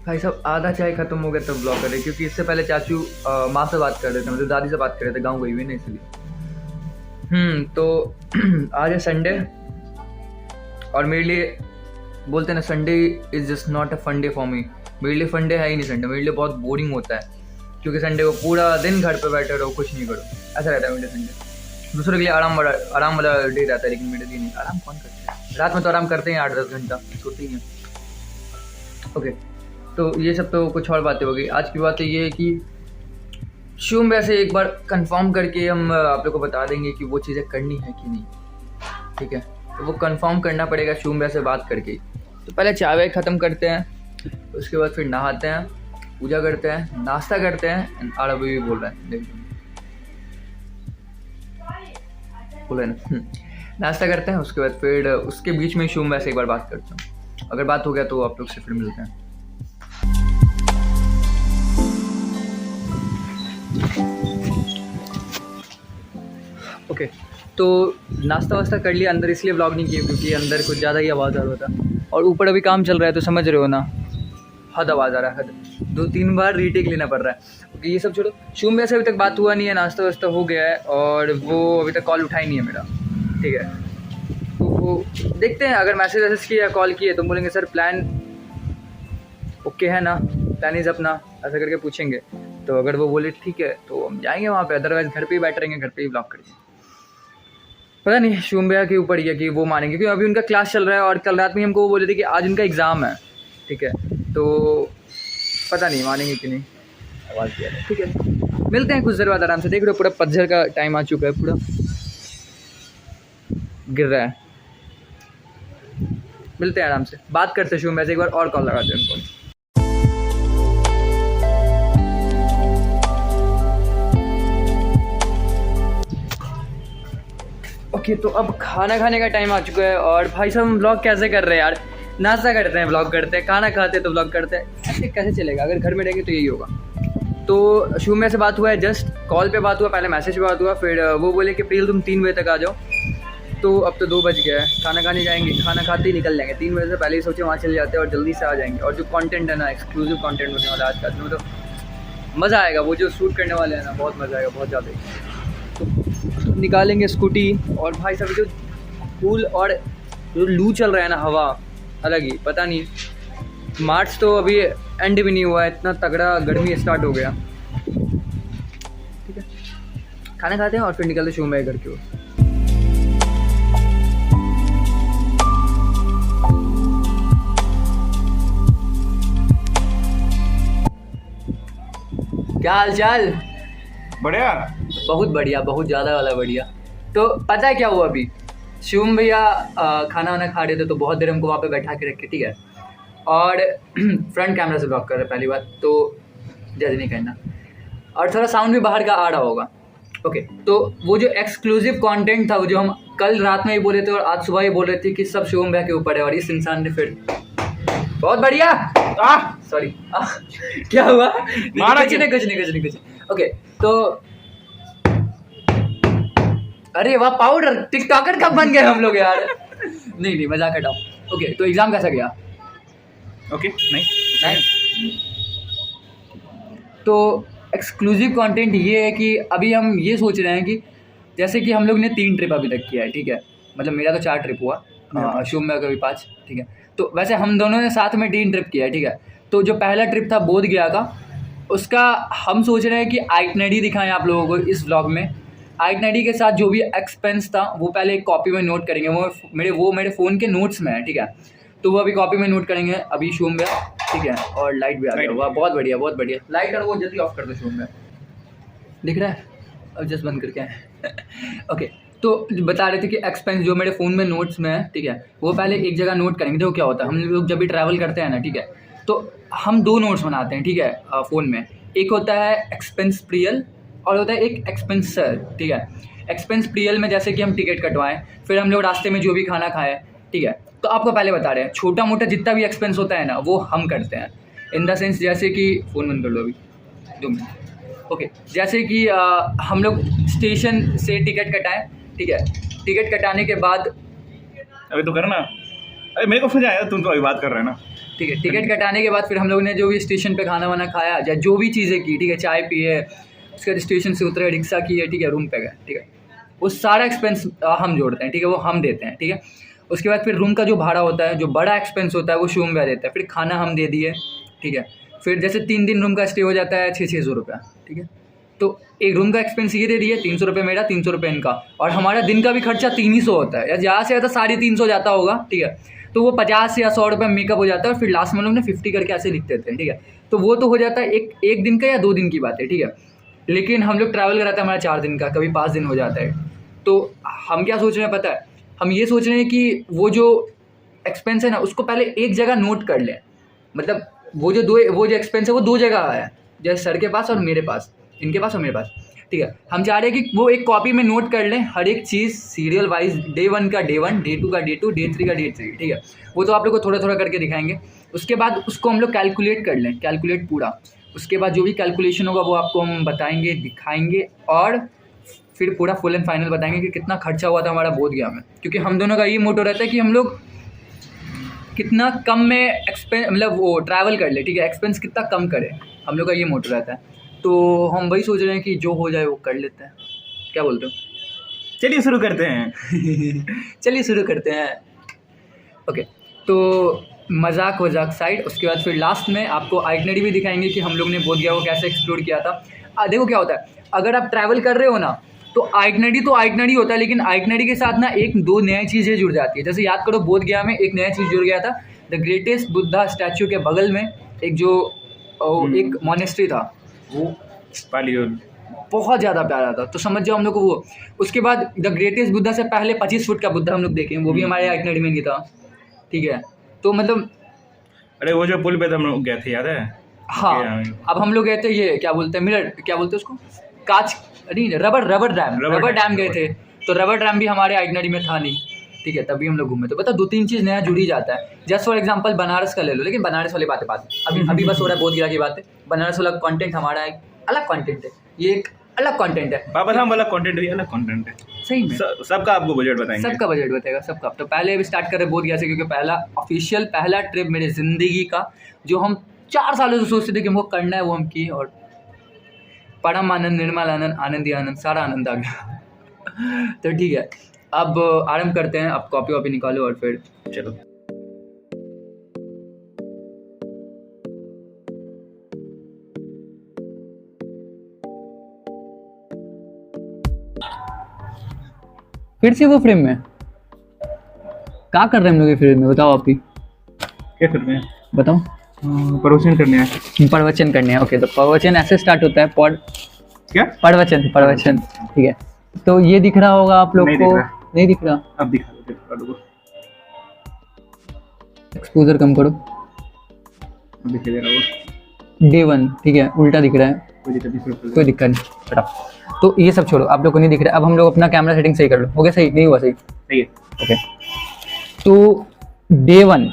भाई साहब आधा चाय खत्म हो गया तब ब्लॉग कर रहे, क्योंकि इससे पहले चाचू माँ से बात कर रहे थे, मतलब दादी से बात कर रहे थे, गाँव गई हुई ना इसलिए। तो आज है संडे और मेरे लिए बोलते हैं ना, Sunday is just not a fun day for me. मेरे लिए फन डे है ही नहीं संडे, मेरे लिए बहुत बोरिंग होता है, क्योंकि संडे को पूरा दिन घर पे बैठे रहो, कुछ नहीं करो, ऐसा रहता है मेरे संडे। दूसरों के लिए आराम वाला डे रहता है, लेकिन मेरे लिए नहीं। आराम कौन करता है, रात में तो आराम करते हैं 8-10 घंटा, सोते ही हैं। ओके, तो ये सब तो कुछ और बातें हो गई। आज की बात ये है कि शुभ वैसे एक बार कंफर्म करके हम आप लोग को बता देंगे कि वो चीज़ें करनी है कि नहीं, ठीक है। तो वो कंफर्म करना पड़ेगा शुभ वैसे बात करके। तो पहले चाय वाय ख़त्म करते हैं, उसके बाद फिर नहाते हैं, पूजा करते हैं, नाश्ता करते हैं। और अभी भी बोल रहा है, देख बोला ना, नाश्ता करते हैं, उसके बाद फिर उसके बीच में शुभ वैसे एक बार बात करता हूँ। अगर बात हो गया तो आप लोग से फिर मिलते हैं। ओके, तो नाश्ता वास्ता कर लिया, अंदर इसलिए व्लॉग नहीं किया क्योंकि अंदर कुछ ज़्यादा ही आवाज़ आ रहा था, और ऊपर अभी काम चल रहा है, तो समझ रहे हो ना, हद आवाज़ आ रहा है, हद। 2-3 बार रीटेक लेना पड़ रहा है। ओके, ये सब छोड़ो, शुभ में से अभी तक बात हुआ नहीं है, नाश्ता वास्ता हो गया है, और वो अभी तक कॉल उठाई नहीं है मेरा, ठीक है। तो वो देखते हैं, अगर मैसेज वैसेज किया या कॉल किए तो बोलेंगे सर प्लान ओके है ना, प्लान इज़ अपना, ऐसा करके पूछेंगे। तो अगर वो बोले ठीक है तो हम जाएंगे वहाँ पे, अदरवाइज़ घर पे ही बैठ रहेंगे, घर पे ही ब्लॉग करेंगे। पता नहीं शुभ भैया के ऊपर ही है कि वो मानेंगे, क्योंकि अभी उनका क्लास चल रहा है, और कल रात में हमको वो बोले थे कि आज उनका एग्ज़ाम है, ठीक है। तो पता नहीं मानेंगे कि नहीं। आवाज़ दिया है, ठीक है, मिलते हैं कुछ देर बाद आराम से। देख रहे हो पूरा पतझड़ का टाइम आ चुका है, पूरा गिर रहा है। मिलते हैं आराम से, बात करते हैं शुभ भैया से, एक बार और कॉल लगाते हैं उनको। ओके, तो अब खाना खाने का टाइम आ चुका है, और भाई साहब हम ब्लॉग कैसे कर रहे हैं यार, नाश्ता करते हैं ब्लॉग करते हैं, खाना खाते हैं तो ब्लॉग करते हैं, ऐसे कैसे चलेगा। अगर घर में रहेंगे तो यही होगा। तो शुभ में से बात हुआ है, जस्ट कॉल पे बात हुआ, पहले मैसेज पे बात हुआ, फिर वो बोले कि प्रियल तुम 3 बजे तक आ जाओ। तो अब तो 2 बज गया है, खाना खाने जाएंगे, खाना खाते ही निकल जाएंगे। 3 बजे से पहले ही सोचे वहाँ चले जाते हैं और जल्दी से आ जाएंगे। और जो कंटेंट है ना, एक्सक्लूसिव कंटेंट होने वाला आज का, उसमें तो मज़ा आएगा। वो जो शूट करने वाले हैं ना, बहुत मज़ा आएगा, बहुत ज़्यादा। तो निकालेंगे स्कूटी, और भाई साहब जो कूल और जो लू चल रहा है ना, हवा अलग ही, पता नहीं मार्च तो अभी एंड भी नहीं हुआ है, इतना तगड़ा गर्मी स्टार्ट हो गया, ठीक है। खाना खाते हैं और फिर निकलते शुभ में घर की ओर। क्या हाल चाल? बढ़िया, बहुत बढ़िया, बहुत ज़्यादा वाला बढ़िया। तो पता है क्या हुआ, अभी शिवम भैया खाना वाना खा रहे थे, तो बहुत देर हमको वहाँ पे बैठा के रखे, ठीक है। और फ्रंट कैमरा से ब्लॉक कर रहे, पहली बात तो जज नहीं करना, और थोड़ा साउंड भी बाहर का आ रहा होगा। ओके, तो वो जो एक्सक्लूसिव कंटेंट था, वो जो हम कल रात में ही बोले थे और आज सुबह ही बोल रहे थे कि सब शिवम भैया के ऊपर है, और इस इंसान ने फिर बहुत बढ़िया, सॉरी क्या हुआ, कुछ नहीं। ओके, तो अरे वाह, पाउडर टिकटॉकर कब बन गए हम लोग यार। नहीं मजाक हटाओ। ओके, तो एग्जाम कैसा गया? ओके, नहीं। तो एक्सक्लूसिव कंटेंट ये है कि अभी हम ये सोच रहे हैं कि जैसे कि हम लोग ने 3 ट्रिप अभी तक किया है, ठीक है। मतलब मेरा तो 4 ट्रिप हुआ, शुभ में कभी 5, ठीक है। तो वैसे हम दोनों ने साथ में 3 ट्रिप किया है, ठीक है। तो जो पहला ट्रिप था बोध गया का, उसका हम सोच रहे हैं कि आइटनरी दिखाएं आप लोगों को इस व्लॉग में। आइटनरी के साथ जो भी एक्सपेंस था वो पहले एक कॉपी में नोट करेंगे, वो मेरे फ़ोन के नोट्स में है, ठीक है। तो वो अभी कॉपी में नोट करेंगे। अभी शुभ में, ठीक है, और लाइट भी आ गया, वाह बहुत बढ़िया, बहुत बढ़िया। लाइट और वो जल्दी ऑफ कर दो शुभ में, दिख रहा है, अब जस्ट बंद करके आए। ओके, तो बता रहे थे कि एक्सपेंस जो मेरे फ़ोन में नोट्स में है, ठीक है, वो पहले एक जगह नोट करेंगे। देखो क्या होता है, हम लोग जब भी ट्रैवल करते हैं ना, ठीक है, तो हम 2 नोट्स बनाते हैं, ठीक है, फ़ोन में। एक होता है एक्सपेंस प्रियल और होता है एक एक्सपेंसर, ठीक है। एक्सपेंस प्रियल में जैसे कि हम टिकट कटवाएं, फिर हम लोग रास्ते में जो भी खाना खाएं, ठीक है। तो आपको पहले बता रहे हैं, छोटा मोटा जितना भी एक्सपेंस होता है ना, वो हम करते हैं। इन द सेंस जैसे कि फ़ोन बंद कर लो अभी 2 मिनट। ओके, जैसे कि हम लोग स्टेशन से टिकट कटाएं, ठीक है। टिकट कटाने के बाद अभी तो करना, अरे मेरे को समझ आया, तुम तो अभी बात कर रहे हैं ना। ठीक है। टिकट कटाने के बाद फिर हम लोग ने जो भी स्टेशन पे खाना वाना खाया या जो भी चीज़ें की, ठीक है, चाय पिए, उसके बाद स्टेशन से उतरे, रिक्शा किए, ठीक है, रूम पे गए, ठीक है, वो सारा एक्सपेंस हम जोड़ते हैं, ठीक है, वो हम देते हैं, ठीक है। उसके बाद फिर रूम का जो भाड़ा होता है, जो बड़ा एक्सपेंस होता है, वो शुभम भैया देता है। फिर खाना हम दे दिए, ठीक है। फिर जैसे 3 दिन रूम का स्टे हो जाता है 600 रुपया, ठीक है। तो एक रूम का एक्सपेंस ये दे दिए, 300 रुपये मेरा, 300 रुपये इनका, और हमारा दिन का भी खर्चा 300 होता है, या ज़्यादा से ज़्यादा 350 जाता होगा, ठीक है। तो वो 50 या 100 रुपये मेकअप हो जाता है, और फिर लास्ट में लोग ने 50 करके ऐसे लिख देते हैं, ठीक है। तो वो तो हो जाता है एक दिन का या 2 दिन की बात है, ठीक है। लेकिन हम लोग ट्रैवल कराते हैं हमारा 4 दिन का, कभी 5 दिन हो जाता है। तो हम क्या सोच रहे हैं पता है, हम ये सोच रहे हैं कि वो जो एक्सपेंस है ना, उसको पहले एक जगह नोट कर लें। मतलब वो जो एक्सपेंस है वो 2 जगह है, जैसे सर के पास और मेरे पास, इनके पास और मेरे पास, ठीक है। हम चाह रहे हैं कि वो एक कॉपी में नोट कर लें हर एक चीज़ सीरियल वाइज, डे 1 का डे 1, डे 2 का डे 2, डे 3 का डे 3, ठीक है। वो तो आप लोग को थोड़ा थोड़ा करके दिखाएंगे। उसके बाद उसको हम लोग कैलकुलेट कर लें, कैलकुलेट पूरा। उसके बाद जो भी कैलकुलेशन होगा वो आपको हम बताएंगे, दिखाएंगे, और फिर पूरा फुल एंड फाइनल बताएंगे कि कितना खर्चा हुआ था हमारा बोध गया में। क्योंकि हम दोनों का ये मोटो रहता है कि हम लोग कितना कम में एक्सपेंस, मतलब वो ट्रैवल कर ले, ठीक है, एक्सपेंस कितना कम करें, हम लोग का ये मोटो रहता है। तो हम वही सोच रहे हैं कि जो हो जाए वो कर लेते हैं। क्या बोलते हो? चलिए शुरू करते हैं। चलिए शुरू करते हैं। ओके, तो मजाक वजाक साइड, उसके बाद फिर लास्ट में आपको आइटनरी भी दिखाएंगे कि हम लोग ने बोध गया को कैसे एक्सप्लोर किया था। देखो क्या होता है, अगर आप ट्रैवल कर रहे हो ना, तो आइटनरी होता है, लेकिन आइटनरी के साथ ना 1-2 नई चीज़ें जुड़ जाती है। जैसे याद करो, बोध गया में एक नया चीज़ जुड़ गया था, द ग्रेटेस्ट बुद्धा स्टैचू के बगल में एक जो एक मॉनेस्ट्री था, वो पालियोल बहुत ज़्यादा प्यारा था। तो समझ जाओ हम लोग को वो। उसके बाद द ग्रेटेस्ट बुद्धा से पहले 25 फुट का बुद्धा हम लोग देखें, वो भी हमारे आइटनरी में नहीं था, ठीक है। तो मतलब अरे वो जो पुल पे हम लोग गए थे, याद है? हाँ, अब हम लोग गए थे, ये क्या बोलते हैं, मिरर, क्या बोलते हैं उसको, कांच, नहीं, रबर डैम गए थे। तो रबर डैम भी हमारे आइटनरी में था नहीं, ठीक है, तभी हम लोग घूमे। तो पता 2-3 चीज़ नया जुड़ ही जाता है। जस्ट फॉर एग्जांपल बनारस का ले लो, लेकिन बनारस वाली बातें बाद में, अभी बस हो रहा है बोध गया की बातें। बनारस वाला कंटेंट हमारा एक अलग कंटेंट है, ये एक अलग कंटेंट है। बाबा धाम वाला कंटेंट भी अलग कंटेंट है, सही में सबका आपको बजट बताएंगे, सबका बजट बताएगा, सबका। तो पहले अभी स्टार्ट कर रहे बोध गया से, क्योंकि पहला ट्रिप मेरी ज़िंदगी का, जो हम 4 सालों से सोचते थे कि हमको करना है, वो हम किए, और परम आनंद, निर्मल आनंद, आनंदी आनंद, सारा आनंद आ गया। तो ठीक है, अब आरंभ करते हैं। अब कॉपी वॉपी निकालो और फिर चलो। फिर से वो फ्रेम में क्या कर रहे हैं हम लोग? फ्रेम में बताओ, आप ही क्या कर रहे हैं? बताओ। प्रवचन करने हैं। प्रवचन करने हैं, ओके। तो प्रवचन ऐसे स्टार्ट होता है, क्या? प्रवचन, ठीक है। तो ये दिख रहा होगा आप लोग को? नहीं दिख रहा? अब दिखा दो, एक्सपोजर कम करो। अब दिख रहा है डे 1, ठीक है, उल्टा दिख रहा है, कोई दिक्कत नहीं, हटाओ। तो ये सब छोड़ो, आप लोग को नहीं दिख रहा। अब हम लोग अपना कैमरा सेटिंग सही कर लो। ओके, सही नहीं हुआ? सही है, ओके। तो डे 1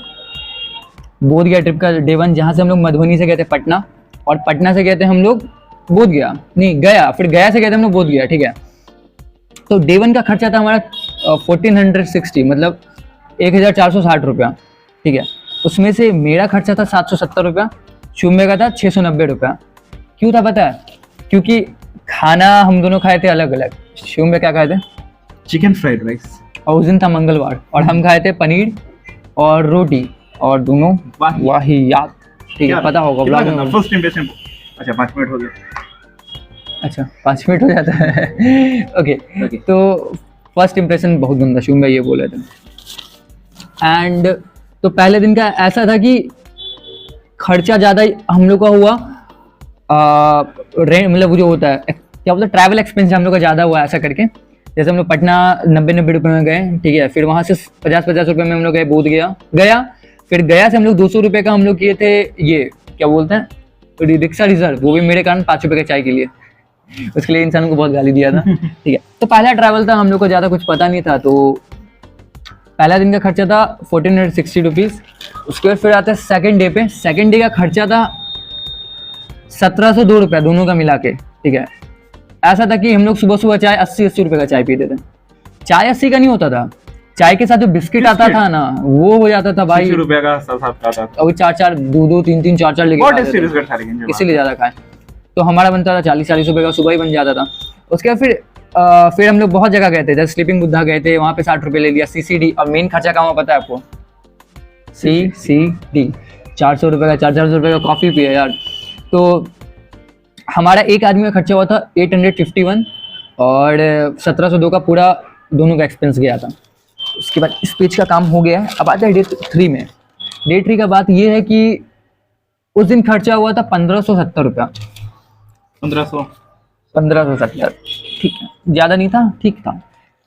बोध गया ट्रिप का, डे 1 जहाँ से हम लोग मधुबनी से गए थे पटना, और पटना से गए थे हम लोग बोध गया, नहीं गया, फिर गया से गए थे हम लोग बोध गया, ठीक है। तो डे 1 का खर्चा था हमारा 1460, मतलब 1460 रुपया, ठीक है। उसमें से मेरा खर्चा था 770 रुपया, शुम्बे का था 690 रुपया। क्यों था पता है? क्योंकि खाना हम दोनों खाए थे अलग अलग। शुम्बे क्या खाए थे? चिकन फ्राइड राइस, और उस दिन था मंगलवार, और हम खाए थे पनीर और रोटी, और दोनों वाहियात, ठीक है, पता होगा ब्लॉग में। फर्स्ट इंप्रेशन, अच्छा 5 मिनट हो गया, अच्छा 5 मिनट हो जाता है। ओके, तो फर्स्ट इंप्रेशन बहुत गंदा, शुम्बे ये बोले थे। एंड तो पहले दिन का ऐसा था कि खर्चा ज़्यादा हम लोग का हुआ, मतलब वो जो होता है क्या बोलते हैं, ट्रैवल एक्सपेंस हम लोग का ज़्यादा हुआ ऐसा करके। जैसे हम लोग पटना 90 रुपये में गए, ठीक है, फिर वहाँ से 50 रुपये में हम लोग गए बोध गया, फिर गया से हम लोग 200 रुपये का हम लोग किए थे, ये क्या बोलते हैं, रिक्शा रिजर्व, वो भी मेरे कारण 5 रुपये के चाय के लिए, उसके लिए इंसान को बहुत गाली दिया था, ठीक है। तो पहला ट्रैवल था, हम लोग को ज़्यादा कुछ पता नहीं था, तो पहला दिन का खर्चा था 1460 रुपीज़। उसके बाद फिर आता है सेकंड डे पे। सेकंड डे का खर्चा था 1702 रुपया दोनों का मिला के, ठीक है। ऐसा था कि हम लोग सुबह सुबह चाय 80 रुपये का चाय पीते थे। चाय 80 का नहीं होता था, चाय के साथ जो बिस्किट आता था ना वो हो जाता था भाई, 60 रुपए का साथ आता था। और 4-4 2-2 3-3 4-4 लेके बहुत आते टेस्टी थे, बिस्किट था लेकिन इसीलिए ज्यादा खाए। तो हमारा बनता था 40-40 रुपए का, सुबह ही बन जाता था। उसके बाद फिर हम लोग बहुत जगह गए थे, जैसे स्लीपिंग बुद्धा गए थे, वहाँ पे 60 रुपए ले लिया। CCD, और मेन खर्चा कहाँ हुआ पता है आपको? CCD 400 रुपए का, 400 रुपए का कॉफी पिया यार। तो हमारा एक आदमी का खर्चा हुआ था 851, और 1702 का पूरा दोनों का एक्सपेंस गया था। उसके बाद इस पेज का काम हो गया है। अब आता है डे 3 में। डे 3 का बात ये है कि उस दिन खर्चा हुआ था 1570 रुपया। 1570, ठीक है, ज़्यादा नहीं था, ठीक था।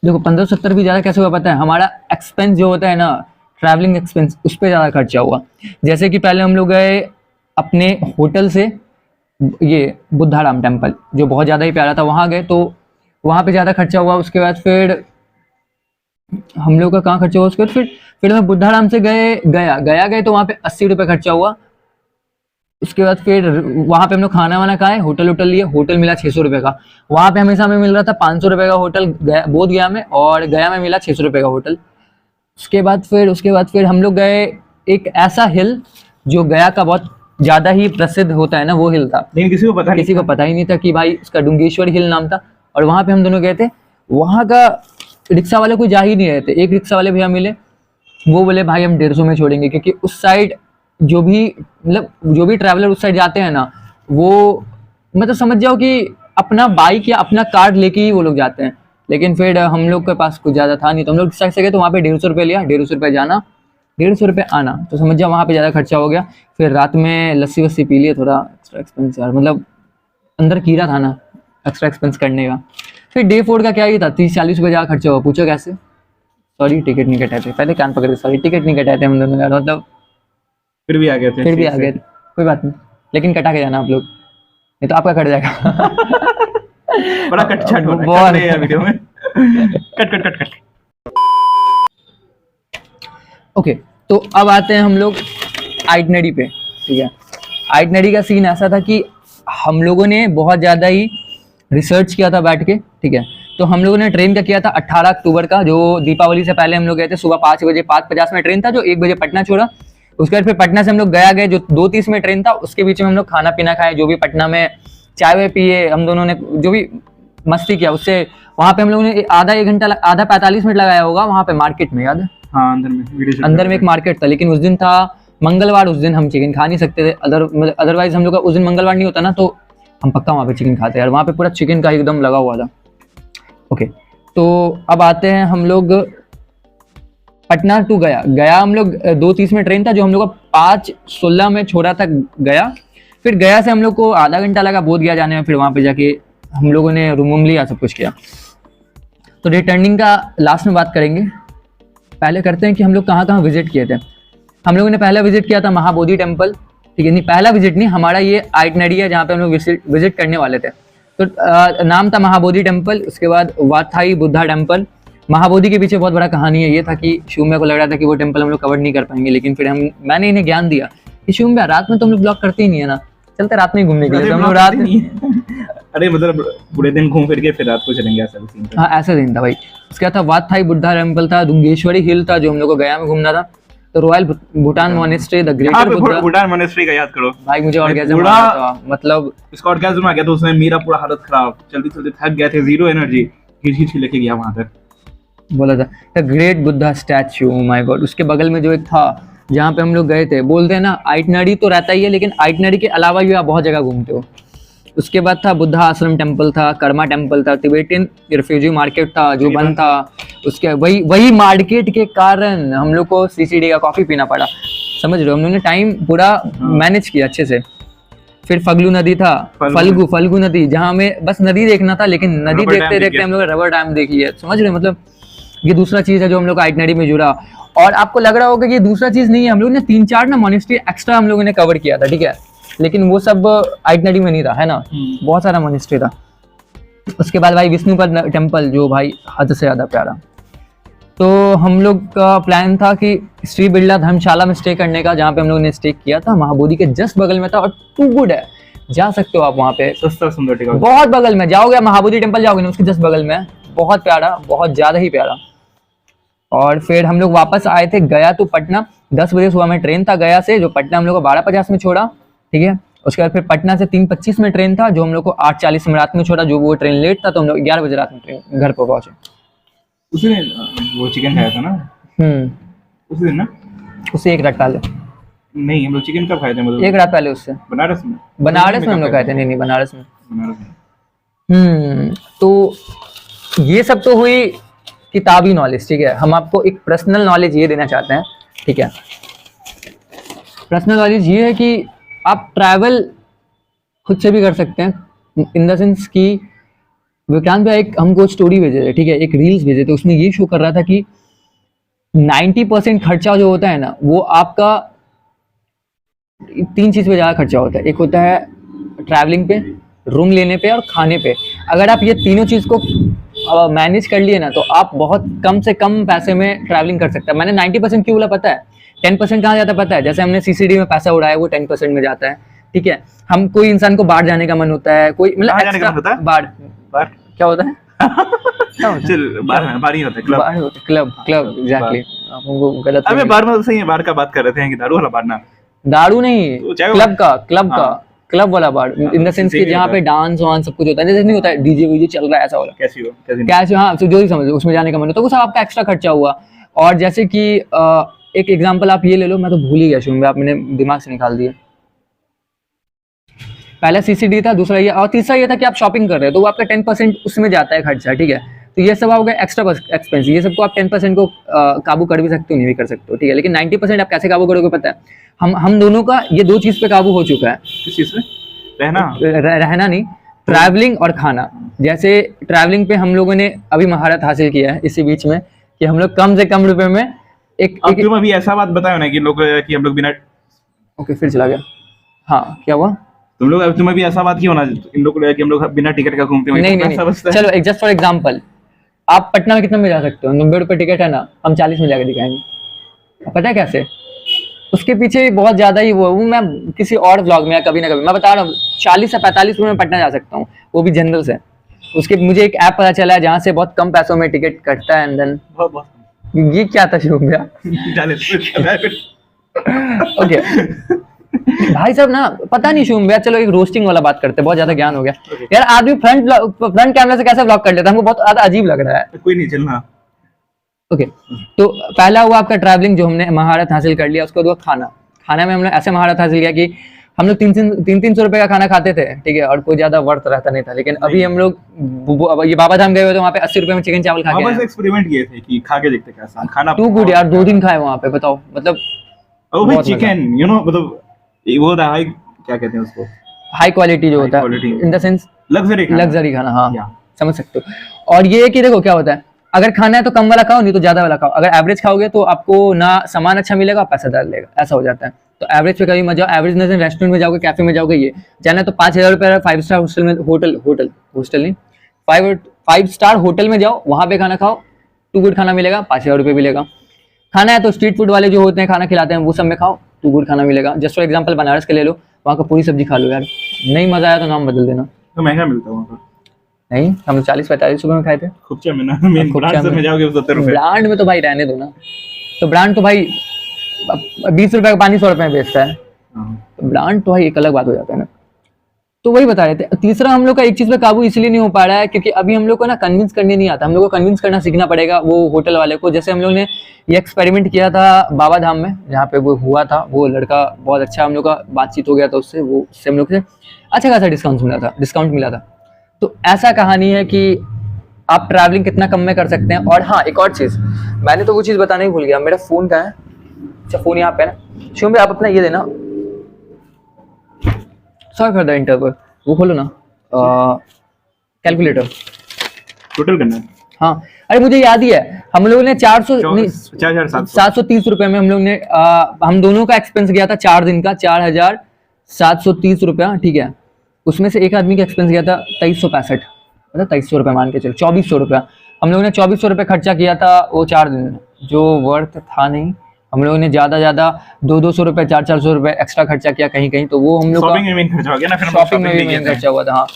देखो 1570 भी ज़्यादा कैसे हुआ पता है? हमारा एक्सपेंस जो होता है ना, ट्रैवलिंग एक्सपेंस, उस पर ज़्यादा खर्चा हुआ। जैसे कि पहले हम लोग गए अपने होटल से ये बुद्धाराम टेम्पल, जो बहुत ज़्यादा ही प्यारा था, वहाँ गए तो वहाँ पे ज़्यादा खर्चा हुआ। उसके बाद फिर हम लोग का कहाँ खर्चा हुआ? उसके बाद फिर हम बुद्धाराम से गए तो वहाँ पे 80 रुपये खर्चा हुआ। उसके बाद फिर वहाँ पे हम लोग खाना वाना खाए, होटल लिए, होटल मिला 600 रुपये का। वहाँ पे हमेशा हमें मिल रहा था 500 रुपये का होटल बोध गया में, और गया में मिला 600 रुपये का होटल। उसके बाद फिर हम लोग गए एक ऐसा हिल जो गया का बहुत ज़्यादा ही प्रसिद्ध होता है ना, वो हिल था, लेकिन किसी को पता ही नहीं था कि भाई इसका डुंगेश्वरी हिल नाम था। और वहाँ पे हम दोनों गए थे। वहाँ का रिक्शा वाले कोई जा ही नहीं रहे थे। एक रिक्शा वाले भैया मिले, वो बोले भाई हम 150 में छोड़ेंगे, क्योंकि उस साइड जो भी ट्रैवलर उस साइड जाते हैं ना, वो मतलब समझ जाओ कि अपना बाइक या अपना कार लेके ही वो लोग जाते हैं। लेकिन फिर हम लोग के पास कुछ ज़्यादा था नहीं, तो हम लोग रिक्शा से गए, तो वहाँ पे 150 रुपये लिया, 150 रुपये जाना, 150 रुपये आना, तो समझ जाओ वहाँ पे ज़्यादा खर्चा हो गया। फिर रात में लस्सी वस्सी पी लिए, थोड़ा एक्स्ट्रा एक्सपेंस यार, मतलब अंदर कीड़ा था ना एक्स्ट्रा एक्सपेंस करने का। फिर डे 4 का क्या ही था, 30-40 रुपये ज़्यादा खर्चा हुआ। पूछो कैसे? सॉरी टिकट नहीं कटाए थे, पहले कान पकड़ के सॉरी टिकट नहीं कटाए थे हम दोनों यार, मतलब फिर भी आ गए थे। कोई बात नहीं, लेकिन कटा के जाना आप लोग, नहीं तो आपका कट जाएगा। बड़ा कट छट हो बहुत रहा है वीडियो में। कट। ओके, तो अब आते हैं हम लोग आइटनरी पे, ठीक है। आइटनरी का सीन ऐसा था कि हम लोगों ने बहुत ज़्यादा ही रिसर्च किया था बैठ के, ठीक है। तो हम लोगों ने ट्रेन का किया था 18 अक्टूबर का, जो दीपावली से पहले हम लोग गए थे। सुबह 5 बजे 5:50 में ट्रेन था, जो 1 बजे पटना छोड़ा। उसके बाद फिर पटना से हम लोग गए जो 2:30 में ट्रेन था। उसके बीच में हम लोग खाना पीना खाए, जो भी पटना में चाय वाय पिए, हम दोनों ने जो भी मस्ती किया उससे। वहाँ पे हम लोगों ने आधा 45 मिनट लगाया होगा वहाँ पे मार्केट में, याद है? हाँ, अंदर में एक मार्केट था, लेकिन उस दिन था मंगलवार, उस दिन हम चिकन खा नहीं सकते थे। अदरवाइज हम लोग का उस दिन मंगलवार नहीं होता ना, तो हम पक्का वहाँ पे चिकन खाते यार। वहाँ पे पूरा चिकन का एकदम लगा हुआ था। ओके, तो अब आते हैं हम लोग पटना टू गया हम लोग 2:30 में ट्रेन था, जो हम लोग को 5:16 में छोड़ा था गया। फिर गया से हम लोग को आधा घंटा लगा बोध गया जाने में। फिर वहाँ पे जाके हम लोगों ने रूम लिया, सब कुछ किया। तो रिटर्निंग का लास्ट में बात करेंगे। पहले करते हैं कि हम लोग कहाँ कहाँ विजिट किए थे। हम लोगों ने पहला विजिट किया था महाबोधि टेम्पल, ठीक है। नहीं, पहला विजिट नहीं, हमारा ये आइटनरी है जहाँ पे हम लोग विजिट करने वाले थे। तो नाम था महाबोधि टेम्पल। उसके बाद वाथाई बुद्धा टेम्पल। महाबोधि के पीछे बहुत बड़ा कहानी है। ये था कि शिवम्या को लग रहा था कि वो टेम्पल हम लोग कवर नहीं कर पाएंगे, लेकिन फिर मैंने इन्हें ज्ञान दिया कि शिवम्या रात में तो हम लोग ब्लॉग करते ही नहीं है ना, चलते रात में ही घूमने के लिए। तो हम लोग रात में अरे मतलब पूरे दिन घूम फिर के फिर रात को चलेंगे, ऐसा सीन था। हाँ, ऐसा दिन था भाई। उसके बाद था वाथाई बुद्धा टेम्पल था, डुंगेश्वरी हिल था जो हम लोग को गया में घूमना था। तो royal Bhutan monastery, the greater Buddha. Bhutan monastery का याद करो भाई, मुझे ऑर्गेज़म आ रहा था, मतलब इसका ऑर्गेज़म आ गया, तो उसमें मेरा पूरा हालत खराब, चलते थक गए थे, जीरो एनर्जी, खींच लेके गया वहां तक। बोला था the great Buddha statue, my God. उसके बगल में जो एक था जहाँ पे हम लोग गए थे, बोलते हैं ना आइटनरी तो रहता ही है, लेकिन आइटनरी के अलावा भी आप बहुत जगह घूमते हो। उसके बाद था बुद्धा आश्रम टेम्पल था, कर्मा टेम्पल था, तिबेटियन रिफ्यूजी मार्केट था जो बंद था। उसके वही मार्केट के कारण हम लोग को CCD का कॉफ़ी पीना पड़ा, समझ रहे हो। हम लोगों ने टाइम पूरा मैनेज किया अच्छे से। फिर फगलू नदी था, फल्गु नदी, जहाँ हमें बस नदी देखना था, लेकिन नदी देखते देखते हम लोग रबर डैम देख लिया, समझ रहे हो। मतलब ये दूसरा चीज़ है जो हम लोग आइटनरी में जुड़ा। और आपको लग रहा होगा कि ये दूसरा चीज़ नहीं है, हम लोग ने 3-4 ना मॉनेस्ट्री एक्स्ट्रा हम लोगों ने कवर किया था, ठीक है, लेकिन वो सब आइटनरी में नहीं था, है ना। बहुत सारा मॉनेस्ट्री था। उसके बाद भाई विष्णुपद टेम्पल, जो भाई हद से ज़्यादा प्यारा। तो हम लोग का प्लान था कि श्री बिरला धर्मशाला में स्टे करने का, जहाँ पे हम लोग ने स्टे किया था, महाबोधि के जस्ट बगल में था। और टू गुड है, जा सकते हो आप वहाँ पे, सस्ता सुंदर टिका, बहुत बगल में जाओगे, महाबोधि टेम्पल जाओगे ना, उसके जस्ट बगल में, बहुत प्यारा, बहुत ज़्यादा ही प्यारा। और फिर हम लोग वापस आए थे गया टू पटना। 10 बजे सुबह में ट्रेन था गया से, जो पटना हम लोग को 12:50 में छोड़ा, ठीक है। उसके बाद फिर पटना से 3:25 में ट्रेन था, जो हम लोग को 8:40 में रात में छोड़ा, जो वो ट्रेन लेट था, तो हम लोग 11 बजे रात में ट्रेन घर पर पहुंचे। उसी दिन वो चिकन खाया था ना? उसी दिन ना? उससे एक रात पहले। नहीं, हम लोग चिकन कब खाए थे? मतलब एक रात पहले उससे। बनारस में? बनारस में हम लोग खाए थे। नहीं, बनारस में। बनारस में। तो ये सब तो हुई किताबी नॉलेज, ठीक है। हम आपको एक पर्सनल नॉलेज ये देना चाहते हैं, ठीक है। पर्सनल नॉलेज ये है कि आप ट्रैवल खुद से भी कर सकते हैं, इन द सेंस कि विक्रांत भाई एक हमको स्टोरी भेजे थे, ठीक है, एक रील्स भेजे थे, उसमें ये शो कर रहा था कि 90% खर्चा जो होता है ना, वो आपका 3 चीज़ पे ज़्यादा खर्चा होता है। एक होता है ट्रैवलिंग पे, रूम लेने पे और खाने पे। अगर आप ये तीनों चीज़ को मैनेज कर लिए ना, तो आप बहुत कम से कम पैसे में ट्रैवलिंग कर सकते हैं। मैंने 90% क्यों बोला पता है? 10% कहाँ जाता पता है? जैसे हमने सीसीडी में पैसा उड़ाया, वो 10% में जाता है, ठीक है। हम कोई इंसान को बाहर जाने का मन होता है, कोई मतलब एक्स्ट्रा बाहर क्या होता है? चल बार ही होता है, क्लब एग्जैक्टली। आपको गलत अबे बार में सही है, बार का बात कर रहे थे कि दारू वाला बार ना, दारू नहीं, क्लब वाला बार, इन द सेंस कि जहाँ पे डांस वांस सब कुछ होता है, जैसे नहीं होता है डीजे वीजे चल रहा है ऐसा वाला, कैसे हाँ, तो जो ही समझ लो, उसमें जाने का मन होता है, वो सब आपका एक्स्ट्रा खर्चा हुआ। और जैसे कि एक एग्जांपल आप ये ले लो, मैं तो भूल ही गया शुभ, आप मैंने दिमाग से निकाल दिया। पहला सीसीडी था, दूसरा ये, और तीसरा ये था कि आप शॉपिंग कर रहे हो, तो वो आपका 10% उसमें जाता है खर्चा, ठीक है। तो ये सब आपका एक्स्ट्रा एक्सपेंस, ये सबको आप 10% को काबू कर भी सकते हो, नहीं भी कर सकते हो, ठीक है। लेकिन 90% आप कैसे काबू करोगे पता है? हम दोनों का ये 2 चीज़ पे काबू हो चुका है। किस चीज़ पे? रहना नहीं, ट्रैवलिंग और खाना। जैसे ट्रैवलिंग पे हम लोगों ने अभी महारत हासिल किया है इसी बीच में, कि हम लोग कम से कम रुपए में तुम अभी ऐसा बात बताओ ना कि हम लोग बिना, ओके फिर चला गया। हाँ, क्या हुआ? तुम अभी ऐसा बात क्यों ना इन लोग को कि हम लोग बिना टिकट का घूमते हैं? नहीं, चलो एक जस्ट फॉर एग्जांपल, आप पटना में कितने में जा सकते हो? 90 रुपये टिकट है ना, हम 40 में जाकर दिखाएंगे। पता है कैसे? उसके पीछे बहुत ज्यादा ही वो मैं किसी और व्लॉग में या कभी ना कभी मैं बता रहा हूँ, 40 से 45 रुपये में पटना जा सकता हूँ, वो भी जनरल से। उसके मुझे एक ऐप पता चला है जहाँ से बहुत कम पैसों में टिकट कटता है, एंड देन ये क्या था शुभ भैया? ओके भाई साहब ना, पता नहीं शुभ भैया, चलो एक रोस्टिंग वाला बात करते हैं, बहुत ज्यादा ज्ञान हो गया यार। आदमी फ्रंट कैमरा से कैसे व्लॉग कर लेता है, हमको बहुत ज्यादा अजीब लग रहा है। कोई नहीं, चलना। ओके तो पहला हुआ आपका ट्रैवलिंग, जो हमने महारत हासिल कर लिया। उसके बाद खाना में हमने ऐसे महारत हासिल किया कि हम लोग 300 रुपए का खाना खाते थे, ठीक है, और कोई ज्यादा वर्थ रहता नहीं था। लेकिन अभी हम लोग ये बाबा धाम गए हुए, तो वहाँ पे 80 रुपए में चिकन चावल खा के एक्सपेरिमेंट किए थे कि खा के देखते कैसा खाना। टू गुड यार, 2 दिन खाए वहाँ पे, बताओ मतलब। ओ भाई चिकन, यू नो, मतलब वो हाई, क्या कहते हैं उसको, हाई क्वालिटी जो होता है, इन द सेंस लग्जरी खाना, हाँ समझ सकते हो। और ये कि देखो क्या होता है, अगर खाना है तो कम वाला खाओ, नहीं तो ज्यादा वाला खाओ। अगर एवरेज खाओगे तो आपको ना सामान अच्छा मिलेगा, पैसा ज्यादा लगेगा, ऐसा हो जाता है। तो एवरेज पे कभी मत जाओ। एवरेज में रेस्टोरेंट में जाओगे, कैफे में जाओगे, ये जाना तो 5,000 रुपये 5 स्टार हॉस्टल में, हॉस्टल नहीं 5 स्टार होटल में जाओ, वहां पे खाना खाओ, टू गुड खाना मिलेगा, 5,000 रुपये मिलेगा। खाना है तो स्ट्रीट फूड वाले जो होते हैं खाना खिलाते हैं, वो सब में खाओ, टू गुड खाना मिलेगा। जस्ट फॉर एग्जाम्पल बनारस के ले लो, वहाँ का पूरी सब्जी खा लो यार, नहीं मजा आया तो नाम बदल देना। तो महंगा मिलता है वहाँ का? नहीं, हम लोग 40-45 रुपये में खाए थे। खुपचा में ना, मेन ब्रांड में जाओगे 70 रुपये। ब्रांड में तो भाई रहने दो ना, तो ब्रांड तो भाई 20 रुपये का पानी 100 रुपये में बेचता है, तो ब्रांड तो भाई एक अलग बात हो जाता है ना। तो वही बता रहे थे। तीसरा हम लोग का एक चीज पे काबू इसलिए नहीं हो पा रहा है क्योंकि अभी हम लोग को ना कन्विंस करने नहीं आता, हम लोग को कन्विंस करना सीखना पड़ेगा वो होटल वाले को। जैसे हम लोग ने ये एक्सपेरिमेंट किया था बाबा धाम में, जहाँ पे वो हुआ था, वो लड़का बहुत अच्छा, हम लोग का बातचीत हो गया था उससे, वो उससे हम लोग से अच्छा खासा डिस्काउंट मिला था। तो ऐसा कहानी है कि आप ट्रैवलिंग कितना कम में कर सकते हैं। और हाँ, एक और चीज़ मैंने तो वो चीज़ बताना ही भूल गया, मेरा फ़ोन कहाँ है? अच्छा फ़ोन यहाँ पे है ना। शिवम भाई आप अपना ये देना, सॉरी फॉर द इंटरवल, वो खोलो ना कैलकुलेटर, टोटल करना है। हाँ अरे मुझे याद ही है, हम लोगों ने 730 रुपये में हम लोग ने हम दोनों का एक्सपेंस गया था 4 दिन का 4,730 रुपया, ठीक है। उसमें से एक आदमी का एक्सपेंस गया था 2365, मतलब 2300 रुपये मान के चलो, 2400 रुपया। हम लोगों ने 2400 रुपये खर्चा किया था वो 4 दिन में, जो वर्थ था नहीं। हम लोगों ने ज़्यादा 200 रुपये 400 रुपये एक्स्ट्रा खर्चा किया कहीं, तो वो हम लोग शॉपिंग में मेन खर्चा हो गया ना, फिर शॉपिंग में भी मेन खर्चा हुआ था। हाँ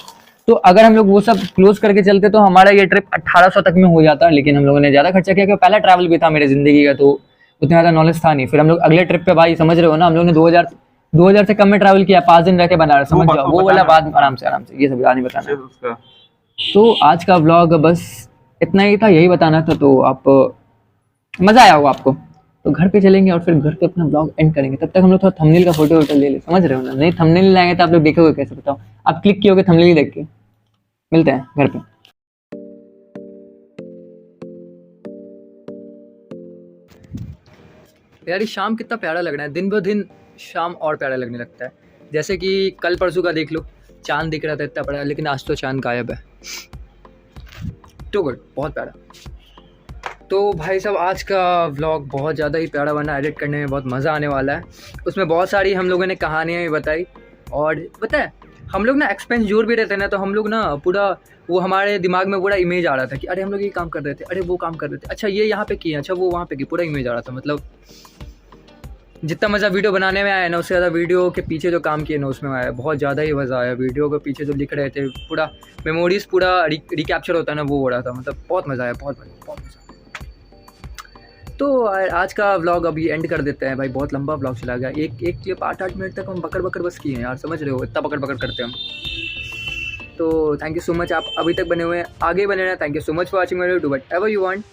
तो अगर हम लोग वो सब क्लोज करके चलते तो हमारा ये ट्रिप 1800 तक में हो जाता, लेकिन हम लोगों ने ज़्यादा खर्चा किया, क्योंकि पहला ट्रैवल भी था मेरी ज़िंदगी का, तो उतना ज़्यादा नॉलेज था नहीं। फिर हम लोग अगले ट्रिप पे, भाई समझ रहे हो ना, हम लोग ने 2000 से कम में ट्रैवल किया, 5 दिन रह के बनारस, समझ जाओ, वो वाला बात आराम से ये सब नहीं बताना है। उसका तो आज का व्लॉग बस इतना ही था, यही बताना था। तो आप मज़ा आया होगा आपको, तो घर पे चलेंगे और फिर घर पे अपना ब्लॉग एंड करेंगे। तब तक हम लोग थोड़ा थंबनेल का फोटो वोटो ले ले, समझ रहे हो ना? नहीं थंबनेल लाएंगे तो आप लोग देखोगे कैसे, बताओ? आप क्लिक किए थंबनेल देख के। मिलते हैं घर पे। यार ये शाम कितना प्यारा लग रहा है, दिन ब दिन शाम और प्यारा लगने लगता है। जैसे कि कल परसों का देख लो, चांद दिख रहा था इतना बड़ा, लेकिन आज तो चांद गायब है। तो गुड, बहुत प्यारा। तो भाई साहब आज का व्लॉग बहुत ज़्यादा ही प्यारा बना, एडिट करने में बहुत मज़ा आने वाला है। उसमें बहुत सारी हम लोगों ने कहानियाँ भी बताई, और पता है हम लोग ना एक्सपेंस जोड़ भी रहते हैं ना, तो हम लोग ना पूरा वो हमारे दिमाग में पूरा इमेज आ रहा था कि अरे हम लोग ये काम कर रहे थे, अरे वो काम कर रहे थे, अच्छा ये यहाँ पे किए, अच्छा वो वहाँ पे किए, पूरा इमेज आ रहा था। मतलब जितना मज़ा वीडियो बनाने में आया ना, उससे ज़्यादा वीडियो के पीछे जो काम किए ना उसमें आया, बहुत ज़्यादा ही मज़ा आया। वीडियो के पीछे जो लिख रहे थे, पूरा मेमोरीज पूरा रिकैप्चर होता है ना, वो हो रहा था। मतलब बहुत मज़ा आया, बहुत मज़ा। तो आज का व्लॉग अभी एंड कर देते हैं भाई, बहुत लंबा व्लॉग चला गया। एक क्लिप 8 मिनट तक हम बकर बस किए हैं यार, समझ रहे हो, इतना बकर करते हैं हम। तो थैंक यू सो मच, आप अभी तक बने हुए हैं, आगे बने रहना। Thank you so much for watching my video, do whatever you want.